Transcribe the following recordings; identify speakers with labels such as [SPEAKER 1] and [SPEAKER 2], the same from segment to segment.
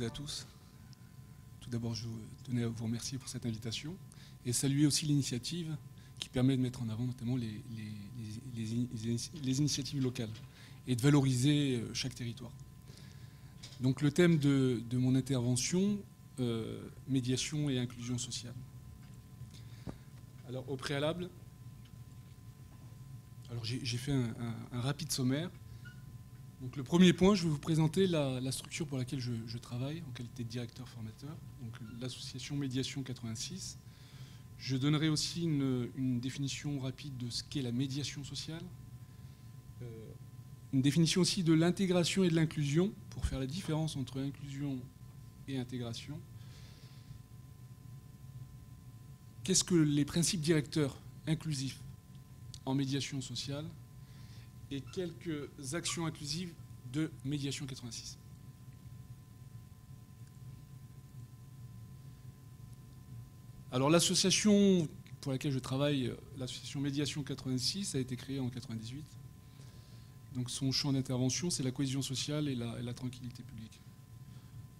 [SPEAKER 1] et à tous. Tout d'abord, je tenais à vous remercier pour cette invitation et saluer aussi l'initiative qui permet de mettre en avant notamment les initiatives locales et de valoriser chaque territoire. Donc le thème de mon intervention, médiation et inclusion sociale. Alors au préalable, j'ai fait un rapide sommaire. Donc le premier point, je vais vous présenter la structure pour laquelle je travaille en qualité de directeur formateur, donc l'association Médiation 86. Je donnerai aussi une définition rapide de ce qu'est la médiation sociale, une définition aussi de l'intégration et de l'inclusion, pour faire la différence entre inclusion et intégration. Qu'est-ce que les principes directeurs inclusifs en médiation sociale et quelques actions inclusives de Médiation 86. Alors l'association pour laquelle je travaille, l'association Médiation 86, a été créée en 1998. Donc son champ d'intervention, c'est la cohésion sociale et la tranquillité publique.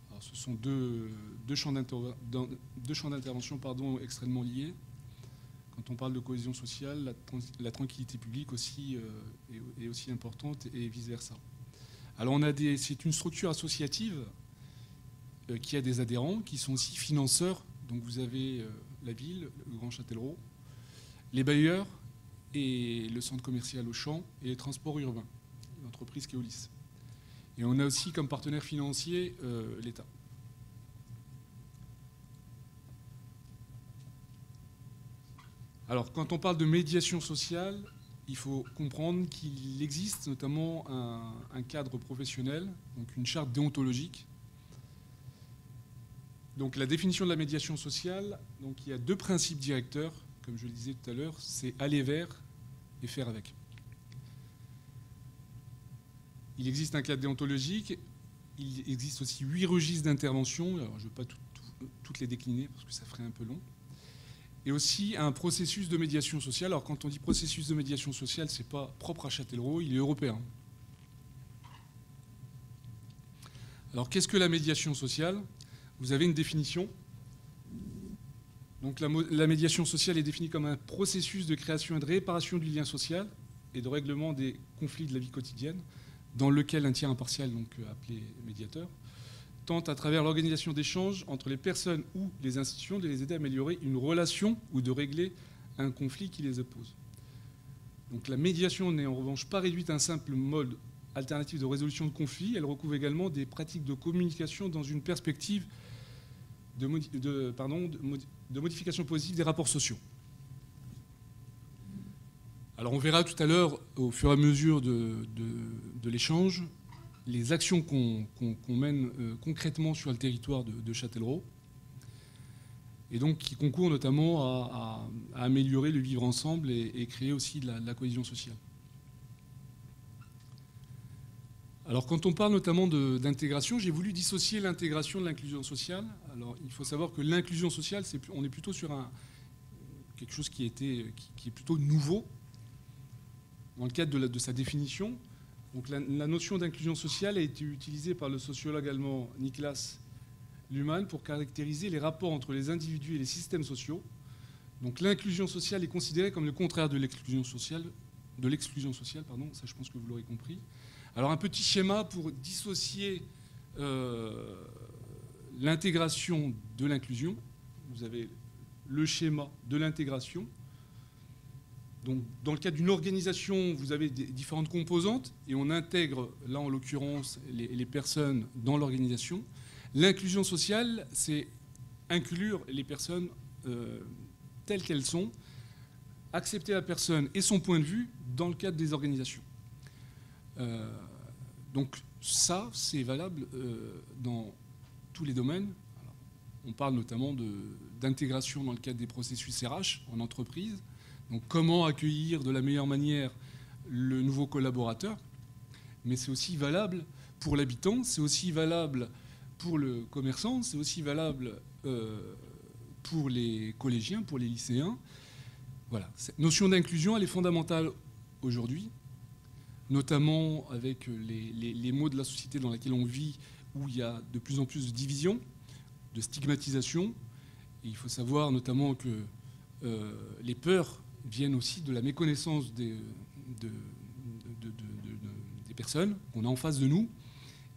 [SPEAKER 1] Alors, ce sont deux champs d'intervention extrêmement liés. Quand on parle de cohésion sociale, la tranquillité publique aussi est aussi importante et vice-versa. Alors c'est une structure associative qui a des adhérents qui sont aussi financeurs. Donc vous avez la ville, le Grand Châtellerault, les bailleurs et le centre commercial Auchan et les transports urbains, l'entreprise Keolis. Et on a aussi comme partenaire financier l'État. Alors, quand on parle de médiation sociale, il faut comprendre qu'il existe notamment un cadre professionnel, donc une charte déontologique. Donc, la définition de la médiation sociale, donc il y a deux principes directeurs, comme je le disais tout à l'heure, c'est aller vers et faire avec. Il existe un cadre déontologique, il existe aussi 8 registres d'intervention, alors je ne vais pas toutes les décliner parce que ça ferait un peu long. Et aussi un processus de médiation sociale. Alors quand on dit processus de médiation sociale, ce n'est pas propre à Châtellerault, il est européen. Alors qu'est-ce que la médiation sociale? Vous avez une définition. Donc la médiation sociale est définie comme un processus de création et de réparation du lien social et de règlement des conflits de la vie quotidienne, dans lequel un tiers impartial, donc appelé médiateur, tente à travers l'organisation d'échanges entre les personnes ou les institutions de les aider à améliorer une relation ou de régler un conflit qui les oppose. Donc la médiation n'est en revanche pas réduite à un simple mode alternatif de résolution de conflits, elle recouvre également des pratiques de communication dans une perspective de modification positive des rapports sociaux. Alors on verra tout à l'heure, au fur et à mesure de l'échange, les actions qu'on mène concrètement sur le territoire de Châtellerault, et donc qui concourent notamment à améliorer le vivre ensemble et créer aussi de la cohésion sociale. Alors quand on parle notamment d'intégration, j'ai voulu dissocier l'intégration de l'inclusion sociale. Alors il faut savoir que l'inclusion sociale, on est plutôt sur quelque chose qui est plutôt nouveau dans le cadre de sa définition. Donc la notion d'inclusion sociale a été utilisée par le sociologue allemand Niklas Luhmann pour caractériser les rapports entre les individus et les systèmes sociaux. Donc l'inclusion sociale est considérée comme le contraire de l'exclusion sociale, ça je pense que vous l'aurez compris. Alors un petit schéma pour dissocier l'intégration de l'inclusion. Vous avez le schéma de l'intégration. Donc, dans le cadre d'une organisation, vous avez différentes composantes et on intègre, là en l'occurrence, les personnes dans l'organisation. L'inclusion sociale, c'est inclure les personnes telles qu'elles sont, accepter la personne et son point de vue dans le cadre des organisations. Donc ça, c'est valable dans tous les domaines. Alors, on parle notamment d'intégration dans le cadre des processus RH en entreprise. Donc comment accueillir de la meilleure manière le nouveau collaborateur, mais c'est aussi valable pour l'habitant, c'est aussi valable pour le commerçant, c'est aussi valable pour les collégiens, pour les lycéens. Voilà. Cette notion d'inclusion, elle est fondamentale aujourd'hui, notamment avec les maux de la société dans laquelle on vit, où il y a de plus en plus de division, de stigmatisation. Et il faut savoir notamment que les peurs viennent aussi de la méconnaissance des personnes qu'on a en face de nous,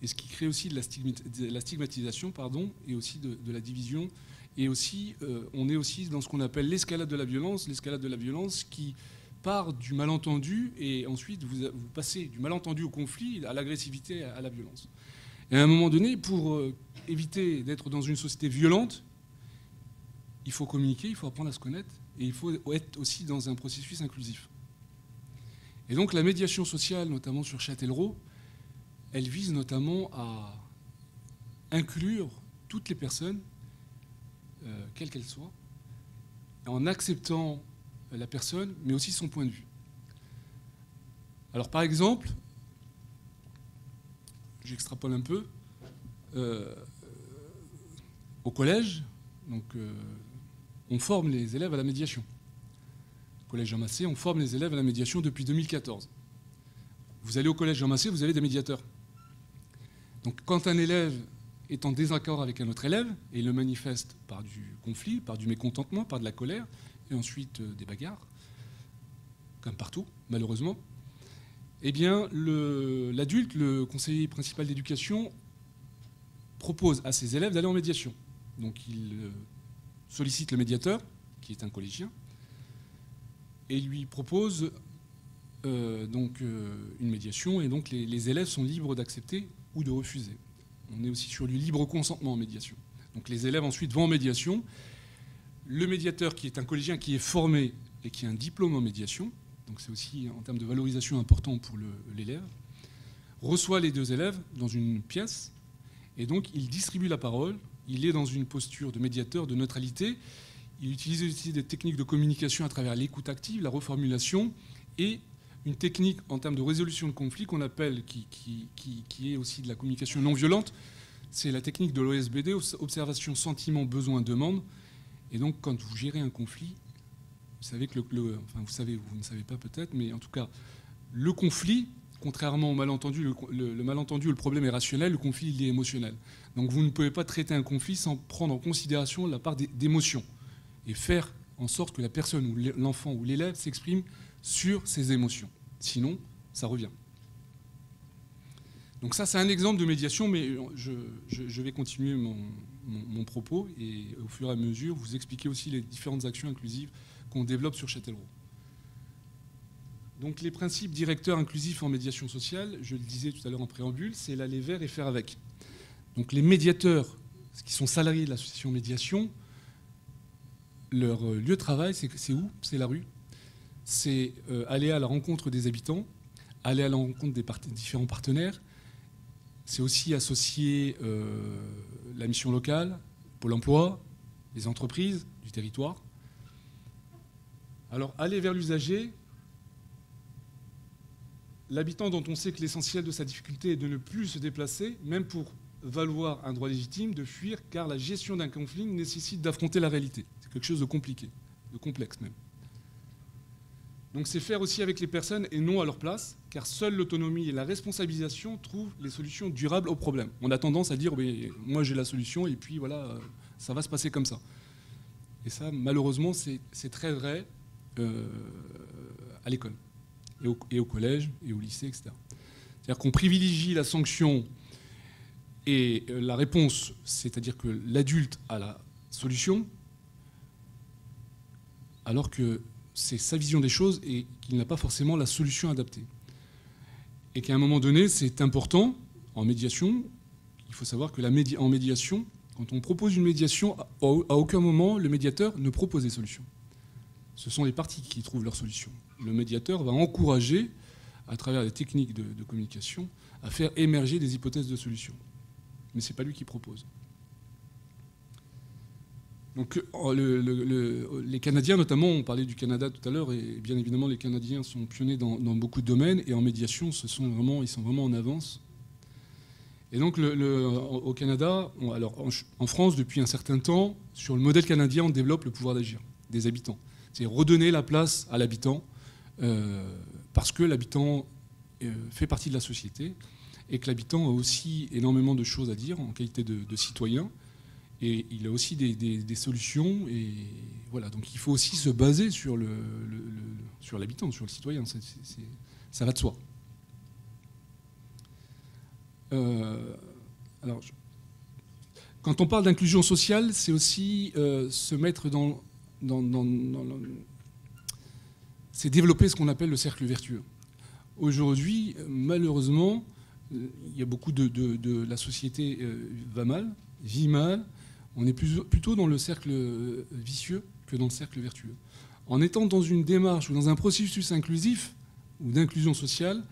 [SPEAKER 1] et ce qui crée aussi de la stigmatisation, pardon, et aussi de la division. Et aussi, on est aussi dans ce qu'on appelle l'escalade de la violence qui part du malentendu, et ensuite vous passez du malentendu au conflit, à l'agressivité, à la violence. Et à un moment donné, pour éviter d'être dans une société violente, il faut communiquer, il faut apprendre à se connaître, et il faut être aussi dans un processus inclusif. Et donc la médiation sociale, notamment sur Châtellerault, elle vise notamment à inclure toutes les personnes, quelles qu'elles soient, en acceptant la personne, mais aussi son point de vue. Alors par exemple, j'extrapole un peu, au collège, donc, on forme les élèves à la médiation. Au collège Jean Massé, on forme les élèves à la médiation depuis 2014. Vous allez au collège Jean Massé, vous avez des médiateurs. Donc quand un élève est en désaccord avec un autre élève, et il le manifeste par du conflit, par du mécontentement, par de la colère, et ensuite des bagarres, comme partout, malheureusement, eh bien l'adulte, le conseiller principal d'éducation, propose à ses élèves d'aller en médiation. Donc il sollicite le médiateur, qui est un collégien, et lui propose une médiation, et donc les élèves sont libres d'accepter ou de refuser. On est aussi sur du libre consentement en médiation. Donc les élèves ensuite vont en médiation. Le médiateur, qui est un collégien qui est formé et qui a un diplôme en médiation, donc c'est aussi en termes de valorisation important pour l'élève, reçoit les deux élèves dans une pièce, et donc il distribue la parole, il est dans une posture de médiateur, de neutralité, il utilise aussi des techniques de communication à travers l'écoute active, la reformulation, et une technique en termes de résolution de conflits qu'on appelle, qui est aussi de la communication non violente, c'est la technique de l'OSBD, observation, sentiment, besoin, demande. Et donc quand vous gérez un conflit, vous savez que enfin vous ne savez pas peut-être, mais en tout cas, le conflit, contrairement au malentendu, le malentendu ou le problème est rationnel, le conflit il est émotionnel. Donc vous ne pouvez pas traiter un conflit sans prendre en considération la part d'émotions et faire en sorte que la personne ou l'enfant ou l'élève s'exprime sur ses émotions. Sinon, ça revient. Donc ça, c'est un exemple de médiation, mais je vais continuer mon propos et au fur et à mesure, vous expliquer aussi les différentes actions inclusives qu'on développe sur Châtellerault. Donc les principes directeurs inclusifs en médiation sociale, je le disais tout à l'heure en préambule, c'est l'aller vers et faire avec. Donc les médiateurs, qui sont salariés de l'association médiation, leur lieu de travail, c'est où? C'est la rue. C'est aller à la rencontre des habitants, aller à la rencontre des différents partenaires. C'est aussi associer la mission locale, Pôle emploi, les entreprises du territoire. Alors, aller vers l'usager, l'habitant dont on sait que l'essentiel de sa difficulté est de ne plus se déplacer, même pour valoir un droit légitime, de fuir, car la gestion d'un conflit nécessite d'affronter la réalité. C'est quelque chose de compliqué, de complexe même. Donc c'est faire aussi avec les personnes et non à leur place, car seule l'autonomie et la responsabilisation trouvent les solutions durables aux problèmes. On a tendance à dire oui, moi j'ai la solution et puis voilà, ça va se passer comme ça. Et ça, malheureusement, c'est très vrai à l'école, et au collège, et au lycée, etc. C'est-à-dire qu'on privilégie la sanction et la réponse, c'est-à-dire que l'adulte a la solution, alors que c'est sa vision des choses et qu'il n'a pas forcément la solution adaptée. Et qu'à un moment donné, c'est important, en médiation, il faut savoir que en médiation, quand on propose une médiation, à aucun moment, le médiateur ne propose des solutions. Ce sont les parties qui trouvent leurs solutions. Le médiateur va encourager, à travers les techniques de communication, à faire émerger des hypothèses de solutions. Mais ce n'est pas lui qui propose. Donc les Canadiens, notamment, on parlait du Canada tout à l'heure, et bien évidemment les Canadiens sont pionniers dans beaucoup de domaines, et en médiation, ils sont vraiment en avance. Et donc au Canada, en France, depuis un certain temps, sur le modèle canadien, on développe le pouvoir d'agir des habitants. C'est redonner la place à l'habitant, parce que l'habitant fait partie de la société, et que l'habitant a aussi énormément de choses à dire en qualité de citoyen, et il a aussi des solutions, et voilà, donc il faut aussi se baser sur l'habitant, sur le citoyen, ça va de soi. Alors, quand on parle d'inclusion sociale, c'est aussi se mettre c'est développer ce qu'on appelle le cercle vertueux. Aujourd'hui, malheureusement, il y a beaucoup la société va mal, vit mal. On est plutôt dans le cercle vicieux que dans le cercle vertueux. En étant dans une démarche ou dans un processus inclusif ou d'inclusion sociale,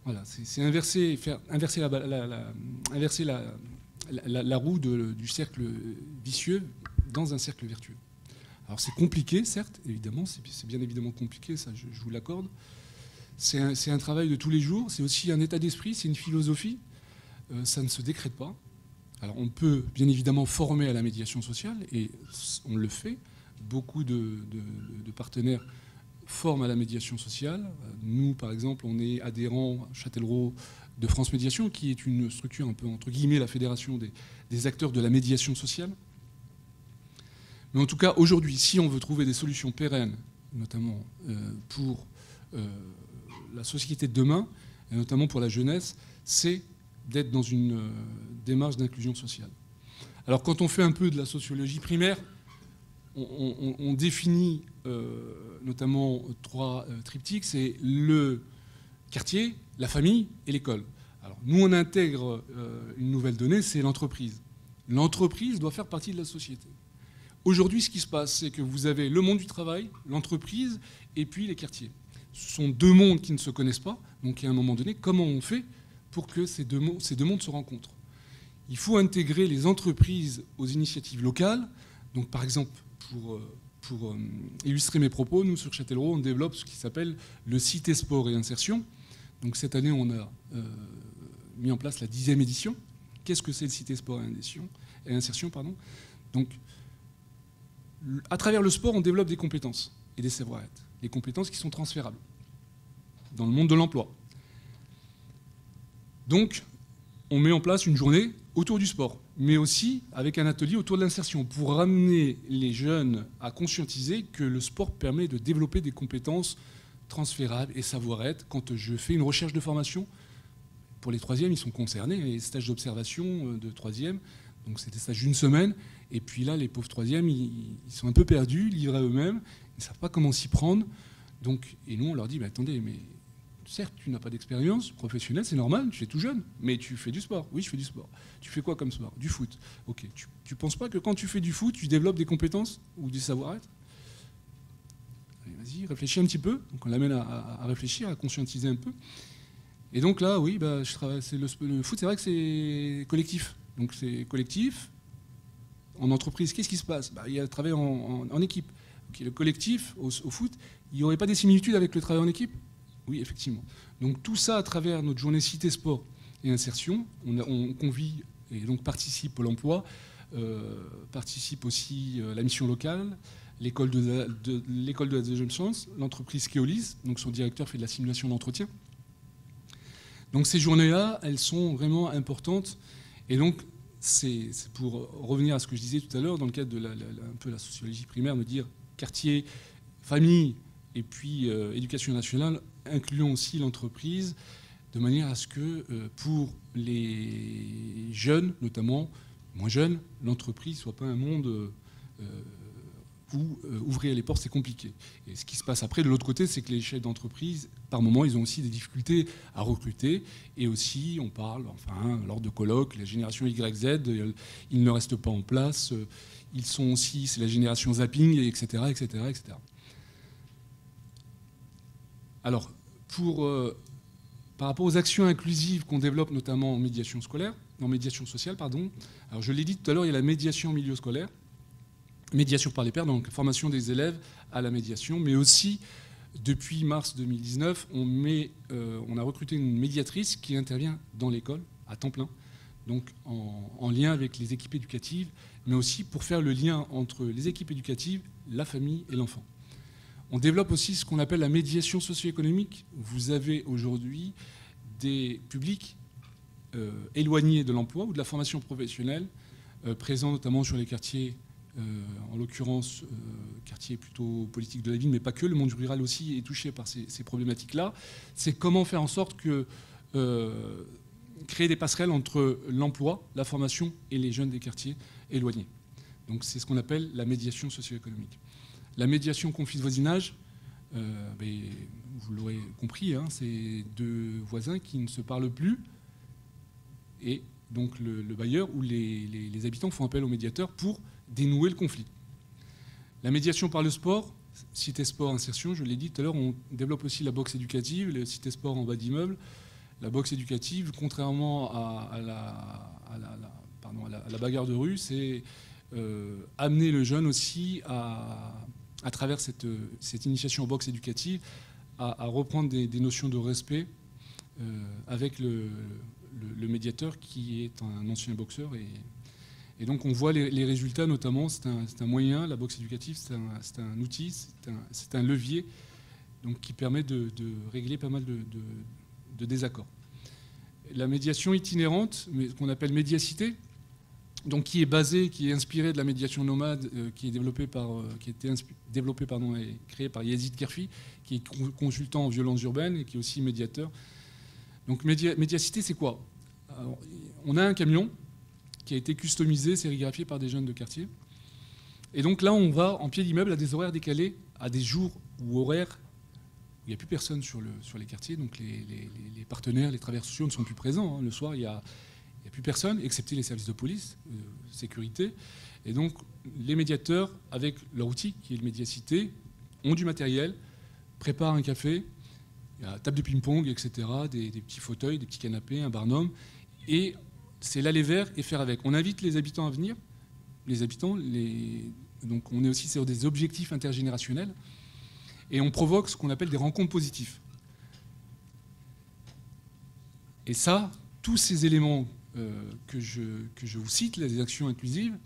[SPEAKER 1] voilà, c'est inverser la roue du cercle vicieux dans un cercle vertueux. Alors c'est compliqué, certes, évidemment, c'est bien évidemment compliqué, ça je vous l'accorde. C'est un travail de tous les jours, c'est aussi un état d'esprit, c'est une philosophie, ça ne se décrète pas. Alors on peut bien évidemment former à la médiation sociale, et on le fait. Beaucoup de partenaires forment à la médiation sociale. Nous, par exemple, on est adhérents à Châtellerault de France Médiation, qui est une structure un peu, entre guillemets, la fédération des acteurs de la médiation sociale. Mais en tout cas, aujourd'hui, si on veut trouver des solutions pérennes, notamment pour la société de demain, et notamment pour la jeunesse, c'est d'être dans une démarche d'inclusion sociale. Alors quand on fait un peu de la sociologie primaire, on définit notamment 3 triptyques, c'est le quartier, la famille et l'école. Alors nous on intègre une nouvelle donnée, c'est l'entreprise. L'entreprise doit faire partie de la société. Aujourd'hui ce qui se passe, c'est que vous avez le monde du travail, l'entreprise et puis les quartiers. Ce sont 2 mondes qui ne se connaissent pas, donc à un moment donné, comment on fait pour que ces deux mondes se rencontrent? Il faut intégrer les entreprises aux initiatives locales. Donc par exemple, pour illustrer mes propos, nous sur Châtellerault, on développe ce qui s'appelle le Cité Sport et Insertion. Donc cette année, on a mis en place la 10e édition. Qu'est-ce que c'est le Cité Sport et Insertion, pardon. Donc à travers le sport, on développe des compétences et des savoir-être. Des compétences qui sont transférables dans le monde de l'emploi. Donc, on met en place une journée autour du sport, mais aussi avec un atelier autour de l'insertion, pour ramener les jeunes à conscientiser que le sport permet de développer des compétences transférables et savoir-être. Quand je fais une recherche de formation, pour les 3e, ils sont concernés, les stages d'observation de 3e, donc c'est des stages d'une semaine, et puis là, les pauvres 3e, ils sont un peu perdus, livrés à eux-mêmes, ils ne savent pas comment s'y prendre, donc, et nous, on leur dit, attendez, mais certes, tu n'as pas d'expérience professionnelle, c'est normal, tu es tout jeune, mais tu fais du sport. Oui, je fais du sport. Tu fais quoi comme sport? Du foot. Ok. Tu ne penses pas que quand tu fais du foot, tu développes des compétences ou des savoir-être? Allez, vas-y, réfléchis un petit peu. Donc on l'amène à réfléchir, à conscientiser un peu. Et donc là, oui, je travaille. Le foot, c'est vrai que c'est collectif. Donc c'est collectif. En entreprise, qu'est-ce qui se passe? Il y a le travail en équipe. Okay, le collectif, au foot, il n'y aurait pas des similitudes avec le travail en équipe? Oui, effectivement. Donc tout ça à travers notre journée Cité Sport et Insertion, on convie et donc participe Pôle emploi, participe aussi la mission locale, l'école de la deuxième chance, l'entreprise Keolis, donc son directeur fait de la simulation d'entretien. Donc ces journées-là, elles sont vraiment importantes. Et donc c'est pour revenir à ce que je disais tout à l'heure, dans le cadre de un peu la sociologie primaire, de dire quartier, famille et puis éducation nationale, incluant aussi l'entreprise, de manière à ce que pour les jeunes, notamment moins jeunes, l'entreprise ne soit pas un monde où ouvrir les portes, c'est compliqué. Et ce qui se passe après, de l'autre côté, c'est que les chefs d'entreprise, par moments, ils ont aussi des difficultés à recruter. Et aussi, on parle, lors de colloques, la génération YZ, ils ne restent pas en place. Ils sont aussi, c'est la génération zapping, etc., etc., etc. Alors, par rapport aux actions inclusives qu'on développe notamment en médiation scolaire, en médiation sociale, pardon. Alors je l'ai dit tout à l'heure, il y a la médiation en milieu scolaire, médiation par les pairs, donc formation des élèves à la médiation, mais aussi depuis mars 2019, on a recruté une médiatrice qui intervient dans l'école à temps plein, donc en lien avec les équipes éducatives, mais aussi pour faire le lien entre les équipes éducatives, la famille et l'enfant. On développe aussi ce qu'on appelle la médiation socio-économique. Vous avez aujourd'hui des publics éloignés de l'emploi ou de la formation professionnelle, présents notamment sur les quartiers, en l'occurrence quartiers plutôt politiques de la ville, mais pas que, le monde rural aussi est touché par ces problématiques-là. C'est comment faire en sorte que créer des passerelles entre l'emploi, la formation et les jeunes des quartiers éloignés. Donc c'est ce qu'on appelle la médiation socio-économique. La médiation conflit de voisinage, vous l'aurez compris, hein, c'est deux voisins qui ne se parlent plus, et donc le bailleur ou les habitants font appel au médiateur pour dénouer le conflit. La médiation par le sport, cité sport insertion, je l'ai dit tout à l'heure, on développe aussi la boxe éducative, le cité sport en bas d'immeuble. La boxe éducative, contrairement à la bagarre de rue, c'est amener le jeune aussi à travers cette initiation en boxe éducative à reprendre des notions de respect avec le médiateur qui est un ancien boxeur. Et donc on voit les résultats, notamment, c'est un moyen, la boxe éducative, c'est un outil, c'est un levier donc, qui permet de régler pas mal de désaccords. La médiation itinérante, qu'on appelle médiacité, donc qui est inspirée de la médiation nomade, qui a été développée et créée par Yazid Kerfi, qui est consultant en violences urbaines et qui est aussi médiateur. Donc médiacité, c'est quoi? Alors, on a un camion qui a été customisé, sérigraphié par des jeunes de quartier. Et donc là, on va en pied d'immeuble à des horaires décalés, à des jours ou horaires où il n'y a plus personne sur les quartiers. Donc les partenaires, les travailleurs sociaux ne sont plus présents. Hein. Le soir, il n'y a plus personne, excepté les services de police, sécurité. Et donc les médiateurs, avec leur outil, qui est le médiacité, ont du matériel, préparent un café, il y a table de ping-pong, etc., des petits fauteuils, des petits canapés, un barnum. Et c'est l'aller vers et faire avec. On invite les habitants à venir. Les habitants, donc on est aussi sur des objectifs intergénérationnels. Et on provoque ce qu'on appelle des rencontres positives. Et ça, tous ces éléments que je vous cite, les actions inclusives,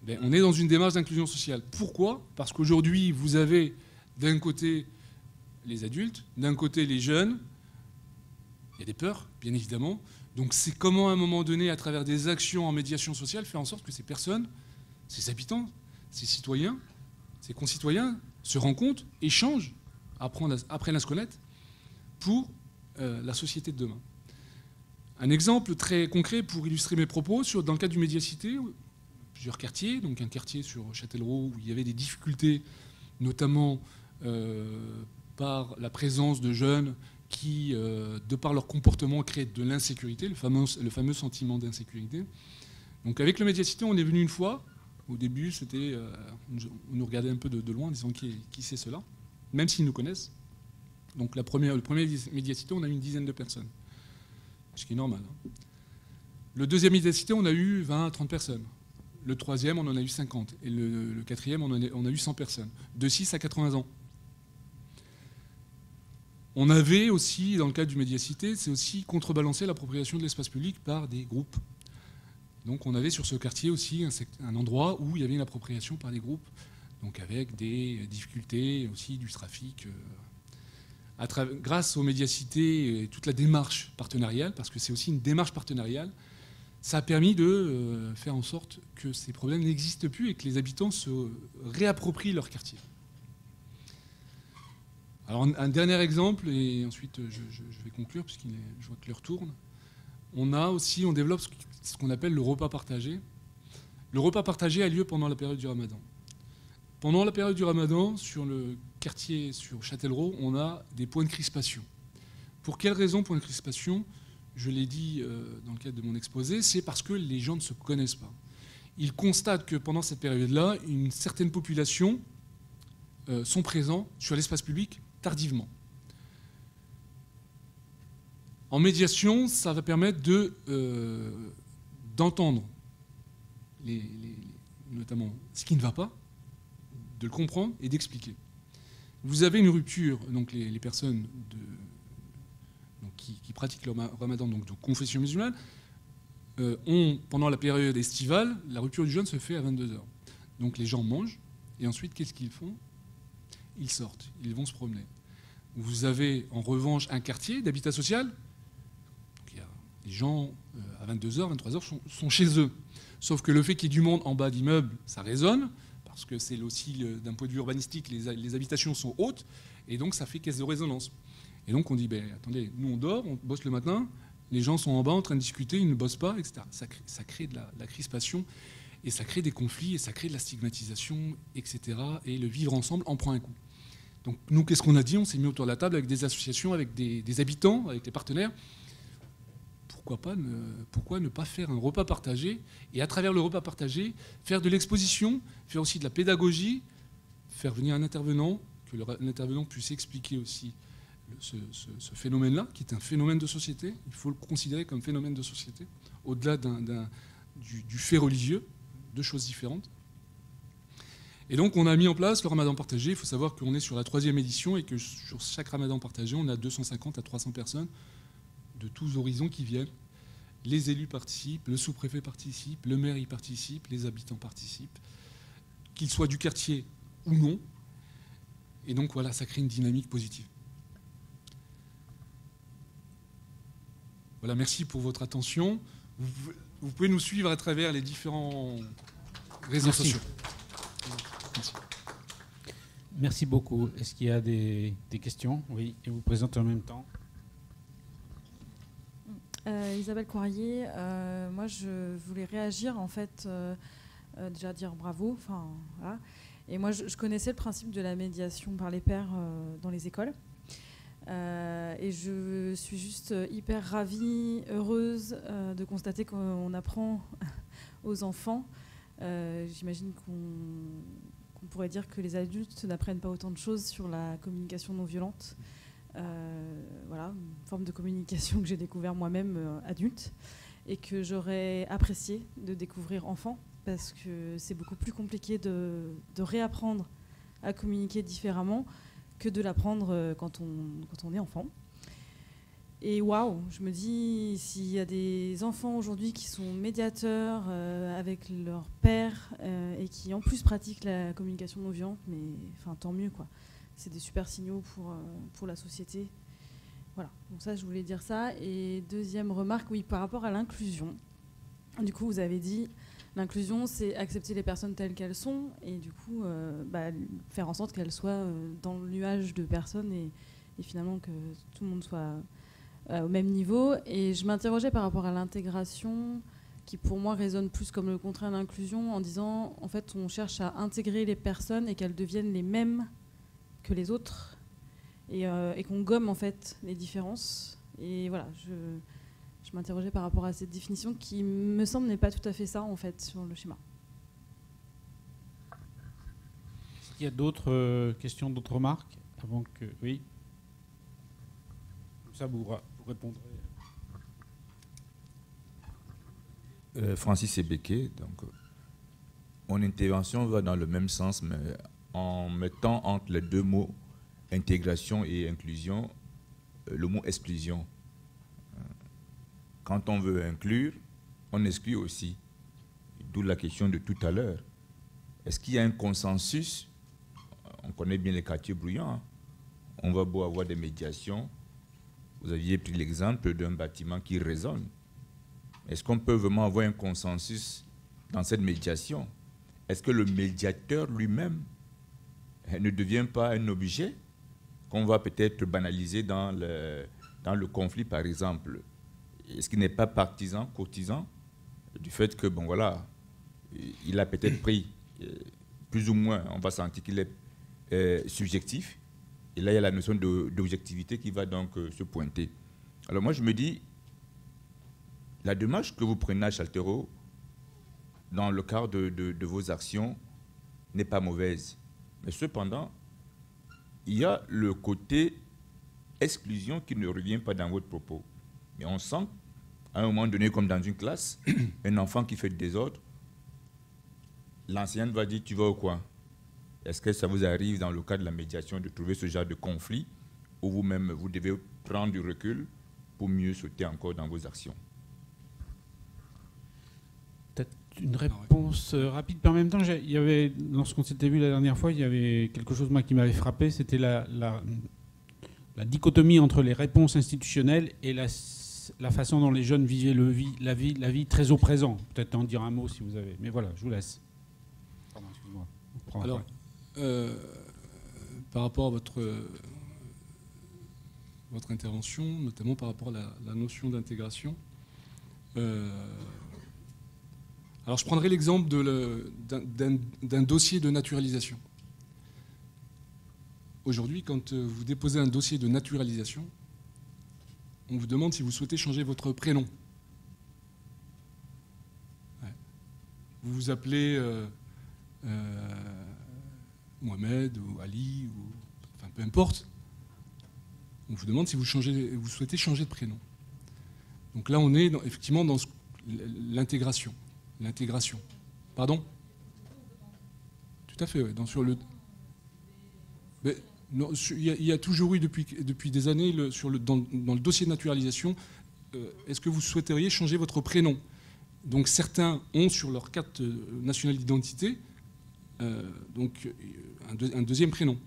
[SPEAKER 1] on est dans une démarche d'inclusion sociale. Pourquoi? Parce qu'aujourd'hui, vous avez d'un côté les adultes, d'un côté les jeunes. Il y a des peurs, bien évidemment. Donc c'est comment, à un moment donné, à travers des actions en médiation sociale, faire en sorte que ces personnes, ces habitants, ces citoyens, ces concitoyens se rencontrent, échangent, apprennent à se connaître pour la société de demain. Un exemple très concret pour illustrer mes propos, dans le cadre du Médiacité, plusieurs quartiers, donc un quartier sur Châtellerault où il y avait des difficultés, notamment par la présence de jeunes qui, de par leur comportement, créent de l'insécurité, le fameux sentiment d'insécurité. Donc avec le Médiacité, on est venu une fois. Au début, on nous regardait un peu de loin en disant qui c'est cela, même s'ils nous connaissent. Donc le premier Médiacité, on a eu une dizaine de personnes, ce qui est normal. Hein. Le deuxième Médiacité, on a eu 20 à 30 personnes. Le troisième, on en a eu 50. Et le quatrième, on a eu 100 personnes, de 6 à 80 ans. On avait aussi, dans le cadre du Médiacité, c'est aussi contrebalancer l'appropriation de l'espace public par des groupes. Donc on avait sur ce quartier aussi un endroit où il y avait une appropriation par des groupes, donc avec des difficultés aussi du trafic. Grâce aux Médiacités et toute la démarche partenariale, parce que c'est aussi une démarche partenariale, ça a permis de faire en sorte que ces problèmes n'existent plus et que les habitants se réapproprient leur quartier. Alors un dernier exemple, et ensuite je vais conclure, puisque je vois que l'heure tourne. On développe ce qu'on appelle le repas partagé. Le repas partagé a lieu pendant la période du Ramadan. Pendant la période du Ramadan, sur le quartier, sur Châtellerault, on a des points de crispation. Pour quelles raisons points de crispation? Je l'ai dit dans le cadre de mon exposé, c'est parce que les gens ne se connaissent pas. Ils constatent que pendant cette période-là, une certaine population sont présents sur l'espace public tardivement. En médiation, ça va permettre d'entendre notamment ce qui ne va pas, de le comprendre et d'expliquer. Vous avez une rupture, donc les personnes qui pratiquent le ramadan, donc de confession musulmane, ont, pendant la période estivale, la rupture du jeûne se fait à 22h. Donc les gens mangent, et ensuite, qu'est-ce qu'ils font? Ils sortent, ils vont se promener. Vous avez en revanche un quartier d'habitat social, les gens, à 22h, 23h, sont chez eux. Sauf que le fait qu'il y ait du monde en bas d'immeubles, ça résonne, parce que c'est aussi, d'un point de vue urbanistique, les habitations sont hautes, et donc ça fait caisse de résonance. Et donc on dit, attendez, nous on dort, on bosse le matin, les gens sont en bas en train de discuter, ils ne bossent pas, etc. Ça crée de la crispation, et ça crée des conflits, et ça crée de la stigmatisation, etc. Et le vivre ensemble en prend un coup. Donc nous, qu'est-ce qu'on a dit? On s'est mis autour de la table avec des associations, avec des habitants, avec des partenaires. Pourquoi ne pas faire un repas partagé, et à travers le repas partagé, faire de l'exposition, faire aussi de la pédagogie, faire venir un intervenant, que l'intervenant puisse expliquer aussi ce phénomène-là, qui est un phénomène de société. Il faut le considérer comme phénomène de société, au-delà du fait religieux, deux choses différentes. Et donc on a mis en place le ramadan partagé. Il faut savoir qu'on est sur la 3e édition et que sur chaque ramadan partagé, on a 250 à 300 personnes de tous horizons qui viennent. Les élus participent, le sous-préfet participe, le maire y participe, les habitants participent, qu'ils soient du quartier ou non. Et donc voilà, ça crée une dynamique positive. Voilà, merci pour votre attention. Vous pouvez nous suivre à travers les différents réseaux sociaux. Merci.
[SPEAKER 2] Merci beaucoup. Est-ce qu'il y a des questions? Oui, et vous présentez en même temps.
[SPEAKER 3] Isabelle Coirier, moi je voulais réagir en fait, déjà dire bravo, voilà. Et moi je connaissais le principe de la médiation par les pairs dans les écoles, et je suis juste hyper ravie, heureuse de constater qu'on apprend aux enfants. J'imagine qu'on pourrait dire que les adultes n'apprennent pas autant de choses sur la communication non violente. Voilà, une forme de communication que j'ai découvert moi-même adulte et que j'aurais apprécié de découvrir enfant, parce que c'est beaucoup plus compliqué de réapprendre à communiquer différemment que de l'apprendre quand on est enfant. Et waouh, je me dis, s'il y a des enfants aujourd'hui qui sont médiateurs avec leur père et qui en plus pratiquent la communication non violente, mais tant mieux quoi. C'est des super signaux pour la société. Voilà, donc ça, je voulais dire ça. Et deuxième remarque, oui, par rapport à l'inclusion. Du coup, vous avez dit, l'inclusion, c'est accepter les personnes telles qu'elles sont et du coup, faire en sorte qu'elles soient dans le nuage de personnes et finalement que tout le monde soit au même niveau. Et je m'interrogeais par rapport à l'intégration, qui pour moi résonne plus comme le contraire de l'inclusion, en disant, en fait, on cherche à intégrer les personnes et qu'elles deviennent les mêmes que les autres et qu'on gomme en fait les différences. Et voilà, je m'interrogeais par rapport à cette définition qui me semble n'est pas tout à fait ça en fait sur le schéma.
[SPEAKER 2] Est-ce qu'il y a d'autres questions, d'autres remarques avant que... Oui. Comme ça, vous répondrez.
[SPEAKER 4] Francis Ebeke, donc mon intervention va dans le même sens, mais en mettant entre les deux mots intégration et inclusion le mot exclusion. Quand on veut inclure, on exclut aussi. D'où la question de tout à l'heure. Est-ce qu'il y a un consensus? On connaît bien les quartiers bruyants. Hein. On va beau avoir des médiations. Vous aviez pris l'exemple d'un bâtiment qui résonne. Est-ce qu'on peut vraiment avoir un consensus dans cette médiation? Est-ce que le médiateur lui-même ne devient pas un objet qu'on va peut-être banaliser dans le conflit, par exemple? Est-ce qu'il n'est pas partisan, courtisan du fait que, bon voilà, il a peut-être pris plus ou moins, on va sentir qu'il est subjectif, et là il y a la notion d'objectivité qui va donc se pointer. Alors moi je me dis, la démarche que vous prenez à Chaltero, dans le cadre de vos actions, n'est pas mauvaise. Mais cependant, il y a le côté exclusion qui ne revient pas dans votre propos. Mais on sent, à un moment donné, comme dans une classe, un enfant qui fait du désordre, l'enseignante va dire « tu vas au coin ». Est-ce que ça vous arrive dans le cadre de la médiation de trouver ce genre de conflit où vous-même, vous devez prendre du recul pour mieux sauter encore dans vos actions?
[SPEAKER 2] Peut-être une réponse rapide, mais en même temps, il y avait, lorsqu'on s'était vu la dernière fois, il y avait quelque chose moi, qui m'avait frappé, c'était la dichotomie entre les réponses institutionnelles et la façon dont les jeunes vivaient la vie très au présent. Peut-être en dire un mot si vous avez. Mais voilà, je vous laisse. Pardon, excuse-moi.
[SPEAKER 1] Alors, par rapport à votre intervention, notamment par rapport à la notion d'intégration, alors je prendrai l'exemple d'un dossier de naturalisation. Aujourd'hui, quand vous déposez un dossier de naturalisation, on vous demande si vous souhaitez changer votre prénom. Ouais. Vous vous appelez Mohamed ou Ali, enfin peu importe. On vous demande si vous souhaitez changer de prénom. Donc là, on est effectivement dans l'intégration. L'intégration. Pardon ? Tout à fait, oui. Il y a toujours eu depuis des années dans le dossier de naturalisation, est-ce que vous souhaiteriez changer votre prénom ? Donc certains ont sur leur carte nationale d'identité donc un deuxième prénom.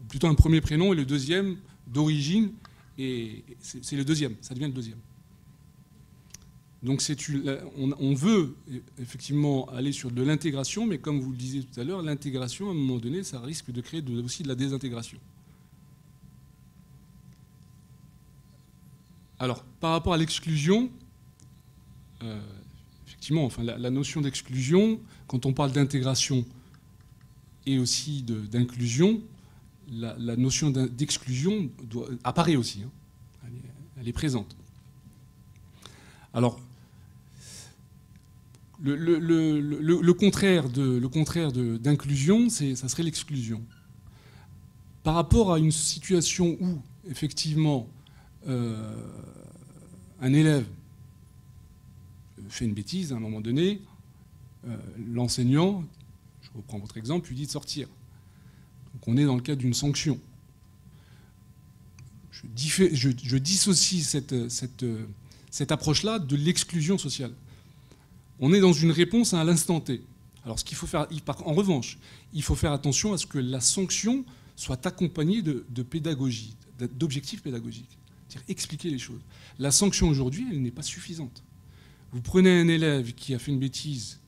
[SPEAKER 1] Plutôt un premier prénom et le deuxième d'origine, et c'est le deuxième, ça devient le deuxième. Donc on veut effectivement aller sur de l'intégration, mais comme vous le disiez tout à l'heure, l'intégration, à un moment donné, ça risque de créer aussi de la désintégration. Alors, par rapport à l'exclusion, effectivement, enfin, la notion d'exclusion, quand on parle d'intégration et aussi d'inclusion, la notion d'exclusion apparaît aussi, hein. Elle est présente. Alors, le contraire d'inclusion, ça serait l'exclusion. Par rapport à une situation où, effectivement, un élève fait une bêtise à un moment donné, l'enseignant, je reprends votre exemple, lui dit de sortir. Donc on est dans le cadre d'une sanction. Je dissocie cette approche-là de l'exclusion sociale. On est dans une réponse à l'instant T. Alors ce qu'il faut faire, en revanche, il faut faire attention à ce que la sanction soit accompagnée de pédagogie, d'objectifs pédagogiques. C'est-à-dire expliquer les choses. La sanction aujourd'hui, elle n'est pas suffisante. Vous prenez un élève qui a fait une bêtise,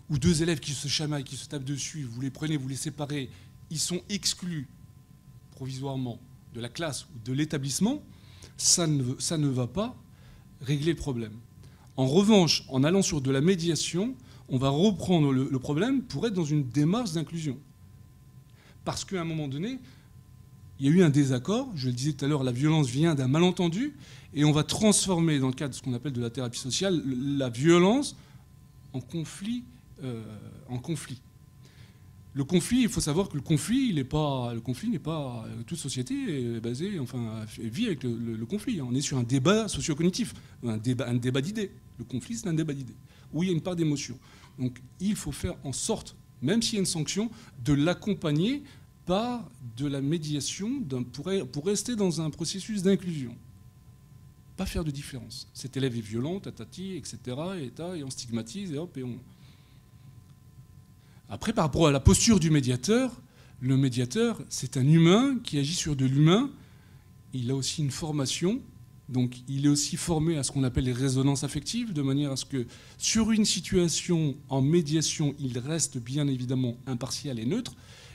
[SPEAKER 1] ou deux élèves qui se chamaillent, qui se tapent dessus, vous les prenez, vous les séparez, ils sont exclus provisoirement de la classe ou de l'établissement, ça ne va pas régler le problème. En revanche, en allant sur de la médiation, on va reprendre le problème pour être dans une démarche d'inclusion. Parce qu'à un moment donné, il y a eu un désaccord, je le disais tout à l'heure, la violence vient d'un malentendu, et on va transformer, dans le cadre de ce qu'on appelle de la thérapie sociale, la violence en conflit. Le conflit, il faut savoir que le conflit n'est pas. Toute société est basée, vit avec le conflit. On est sur un débat socio-cognitif, un débat d'idées. Le conflit, c'est un débat d'idées, où il y a une part d'émotion. Donc il faut faire en sorte, même s'il y a une sanction, de l'accompagner par de la médiation pour rester dans un processus d'inclusion. Pas faire de différence. Cet élève est violent, tatati, etc. Et on stigmatise, et hop, et on... Après, par rapport à la posture du médiateur, le médiateur, c'est un humain qui agit sur de l'humain. Il a aussi une formation, donc il est aussi formé à ce qu'on appelle les résonances affectives, de manière à ce que sur une situation en médiation, il reste bien évidemment impartial et neutre.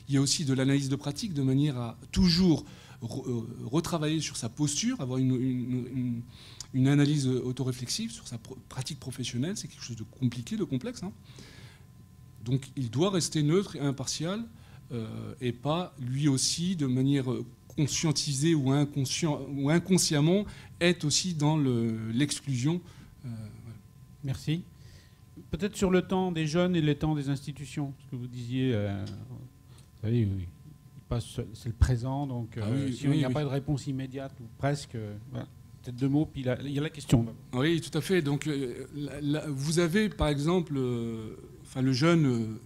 [SPEAKER 1] Il y a aussi de l'analyse de pratique, de manière à toujours retravailler sur sa posture, avoir une analyse autoréflexive sur sa pratique professionnelle. C'est quelque chose de compliqué, de complexe, hein. Donc il doit rester neutre et impartial, et pas lui aussi, de manière conscientisée ou inconsciemment, être aussi dans l'exclusion. Voilà.
[SPEAKER 2] Merci. Peut-être sur le temps des jeunes et le temps des institutions, ce que vous disiez. Vous savez, c'est le présent, donc si il n'y a pas de réponse immédiate, ou presque, voilà. Peut-être deux mots, puis il y a la question.
[SPEAKER 1] Oui, tout à fait. Donc vous avez, par exemple, le jeune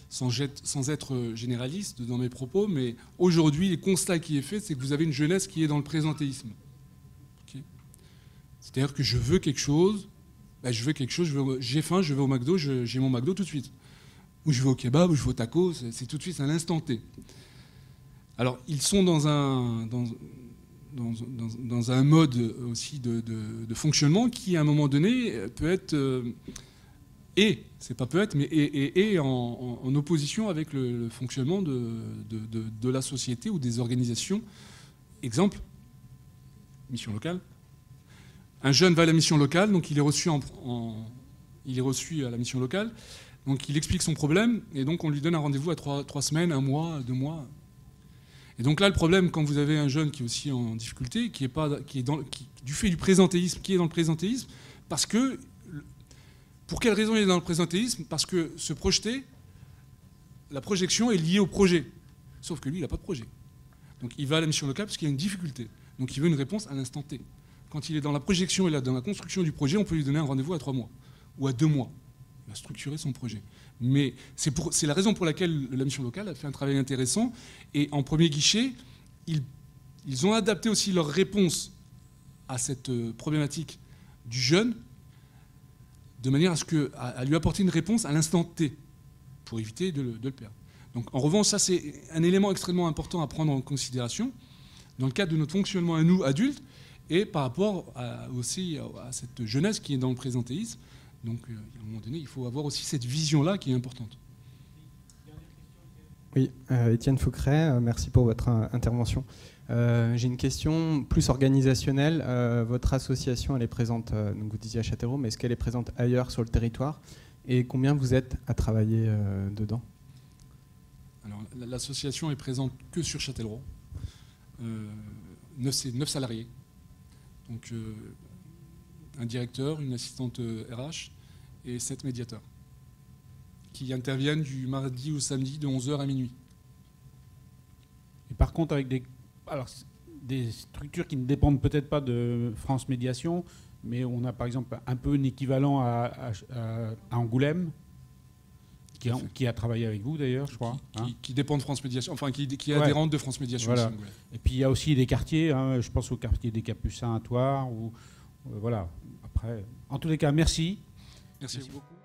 [SPEAKER 1] sans être généraliste dans mes propos, mais aujourd'hui, le constat qui est fait, c'est que vous avez une jeunesse qui est dans le présentéisme. Okay. C'est-à-dire que je veux quelque chose, j'ai faim, je vais au McDo, j'ai mon McDo tout de suite. Ou je vais au kebab, ou je vais au taco, c'est tout de suite à l'instant T. Alors, ils sont dans un mode aussi de fonctionnement qui, à un moment donné, peut être, c'est pas peut être, mais est en opposition avec le fonctionnement de la société ou des organisations. Exemple, mission locale. Un jeune va à la mission locale, donc il est reçu à la mission locale, donc il explique son problème, et donc on lui donne un rendez-vous à 3 semaines, 1 mois, 2 mois. Et donc là, le problème, quand vous avez un jeune qui est aussi en difficulté, du fait du présentéisme, qui est dans le présentéisme, parce que, pour quelle raison il est dans le présentéisme? Parce que se projeter, la projection est liée au projet. Sauf que lui, il n'a pas de projet. Donc il va à la mission locale parce qu'il y a une difficulté. Donc il veut une réponse à l'instant T. Quand il est dans la projection et dans la construction du projet, on peut lui donner un rendez-vous à 3 mois ou à 2 mois. Il va structurer son projet. Mais c'est la raison pour laquelle la mission locale a fait un travail intéressant. Et en premier guichet, ils ont adapté aussi leur réponse à cette problématique du jeune de manière à lui apporter une réponse à l'instant T pour éviter de le perdre. Donc en revanche, ça c'est un élément extrêmement important à prendre en considération dans le cadre de notre fonctionnement à nous, adultes, et par rapport aussi à cette jeunesse qui est dans le présentéisme. Donc, à un moment donné, il faut avoir aussi cette vision-là qui est importante.
[SPEAKER 5] Oui, Étienne Fouqueret, merci pour votre intervention. J'ai une question plus organisationnelle. Votre association, elle est présente, donc vous disiez à Châtellerault, mais est-ce qu'elle est présente ailleurs sur le territoire? Et combien vous êtes à travailler dedans?
[SPEAKER 1] Alors, l'association est présente que sur Châtellerault. 9 salariés. Donc, un directeur, une assistante RH et 7 médiateurs qui interviennent du mardi au samedi de 11h à minuit.
[SPEAKER 2] Et par contre, avec des structures qui ne dépendent peut-être pas de France Médiation, mais on a par exemple un peu un équivalent à Angoulême, qui a travaillé avec vous d'ailleurs, je crois.
[SPEAKER 1] Qui dépend de France Médiation, enfin qui est adhérente de France Médiation.
[SPEAKER 2] Voilà.
[SPEAKER 1] Aussi,
[SPEAKER 2] et puis il y a aussi des quartiers, je pense au quartier des Capucins à Thouars, voilà. Après, en tous les cas, merci.
[SPEAKER 1] Merci beaucoup.